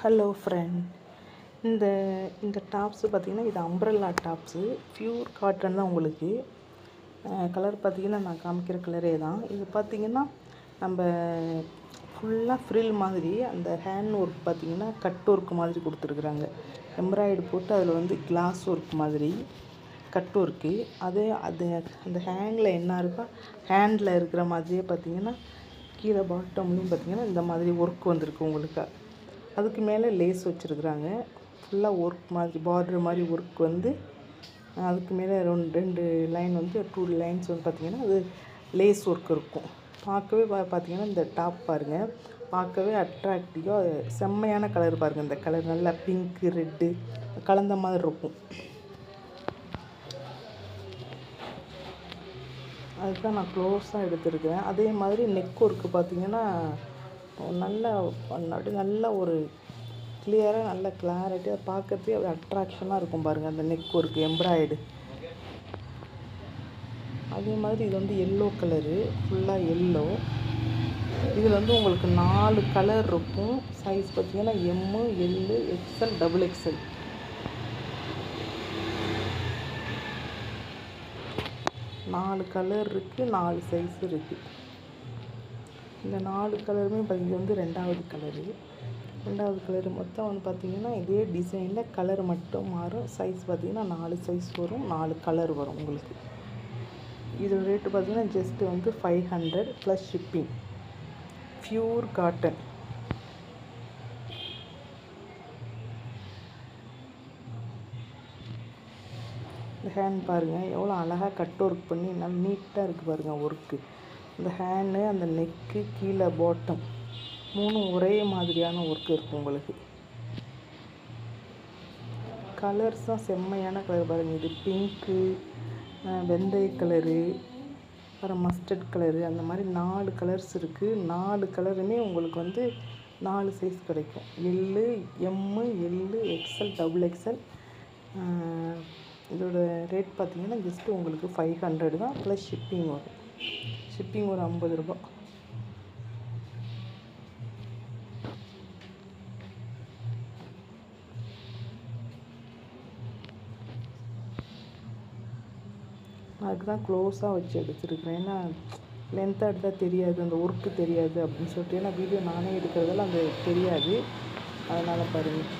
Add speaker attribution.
Speaker 1: Hello friend. இந்த இந்த tops பார்த்திங்கன்னா, இது அம்ப்ரெல்லா டாப்ஸு. ப்யூர் காட்டன் தான் உங்களுக்கு. கலர் பார்த்திங்கன்னா, நான் காமிக்கிற கலரே தான். இது பார்த்திங்கன்னா, நம்ம ஃபுல்லாக ஃப்ரில் மாதிரி அந்த ஹேண்ட் ஒர்க் பார்த்திங்கன்னா, கட் ஒர்க் மாதிரி கொடுத்துருக்குறாங்க. எம்ப்ராய்டு போட்டு அதில் வந்து கிளாஸ் ஒர்க் மாதிரி கட் ஒர்க்கு. அது அந்த ஹேண்டில் என்ன இருக்கோ ஹேண்டில் இருக்கிற மாதிரியே பார்த்திங்கன்னா, கீழே பாட்டம்லேயும் பார்த்திங்கன்னா இந்த மாதிரி ஒர்க் வந்திருக்கு உங்களுக்கு. அதுக்கு மேலே லேஸ் வச்சுருக்குறாங்க. ஃபுல்லாக ஒர்க் மாதிரி பார்டர் மாதிரி ஒர்க் வந்து அதுக்கு மேலே ரெண்டு லைன் வந்து 2 லைன்ஸ் வந்து பார்த்திங்கன்னா அது லேஸ் ஒர்க் இருக்கும். பார்க்கவே பார்த்திங்கன்னா இந்த டாப் பாருங்கள், பார்க்கவே அட்ராக்டிவாக செம்மையான கலர் பாருங்கள். இந்த கலர் நல்லா பிங்க்கு ரெட்டு கலந்த மாதிரி இருக்கும். அதுதான் நான் க்ளோஸாக எடுத்துருக்கிறேன். அதே மாதிரி நெக் ஒர்க்கு பார்த்திங்கன்னா நல்ல ஒரு கிளியராக நல்ல கிளாரிட்டியாக பார்க்கறதே ஒரு அட்ராக்ஷனாக இருக்கும் பாருங்கள். அந்த நெக் ஒர்க்கு எம்ப்ராய்டு. அதே மாதிரி இது வந்து எல்லோ கலரு, ஃபுல்லாக எல்லோ. இதில் வந்து உங்களுக்கு 4 கலர் இருக்கும். சைஸ் பார்த்திங்கன்னா எம்மு, எல்லு, எக்ஸ்எல், XXL. நாலு கலர் இருக்குது, 4 சைஸ் இருக்குது. இந்த 4 கலருமே இது வந்து ரெண்டாவது கலரு மொத்தம் வந்து பார்த்திங்கன்னா இதே டிசைனில் கலர் மட்டும் மாறும். சைஸ் பார்த்திங்கன்னா 4 சைஸ் வரும், 4 கலர் வரும் உங்களுக்கு. இதோட ரேட்டு பார்த்திங்கன்னா ஜஸ்ட்டு வந்து 500 ப்ளஸ் ஷிப்பிங். Pure cotton. இந்த ஹேண்ட் பாருங்கள் எவ்வளோ அழகாக கட் ஒர்க் பண்ணி நல்லா நீட்டாக இருக்குது பாருங்கள் ஒர்க்கு. இந்த ஹேண்டு, அந்த நெக்கு, கீழே பாட்டம் 3 ஒரே மாதிரியான ஒர்க்கு இருக்கும் உங்களுக்கு. கலர்ஸ் தான் செம்மையான கலர் பாருங்கள். இது பிங்க்கு, வெந்தய கலரு, அப்புறம் மஸ்டர்ட் கலரு, அந்த மாதிரி 4 கலர்ஸ் இருக்குது. 4 கலருமே உங்களுக்கு வந்து 4 சைஸ் கிடைக்கும். எல்லு, எம்மு, எல்லு, XL, XXL. இதோட ரேட் பார்த்திங்கன்னா ஜஸ்ட்டு உங்களுக்கு 500 தான், ப்ளஸ் ஷிப்பிங் வரும். ஷிப்பிங் ஒரு 50 ரூபா. அதுக்கு தான் க்ளோஸாக வச்சு எடுத்துருக்கிறேன். ஏன்னா லென்த்தாக எடுத்தால் தெரியாது, அந்த ஒர்க்கு தெரியாது அப்படின்னு சொல்லிட்டு. ஏன்னா வீடியோ நானே எடுக்கிறதெல்லாம் அந்த தெரியாது, அதனால் பாருங்கள்.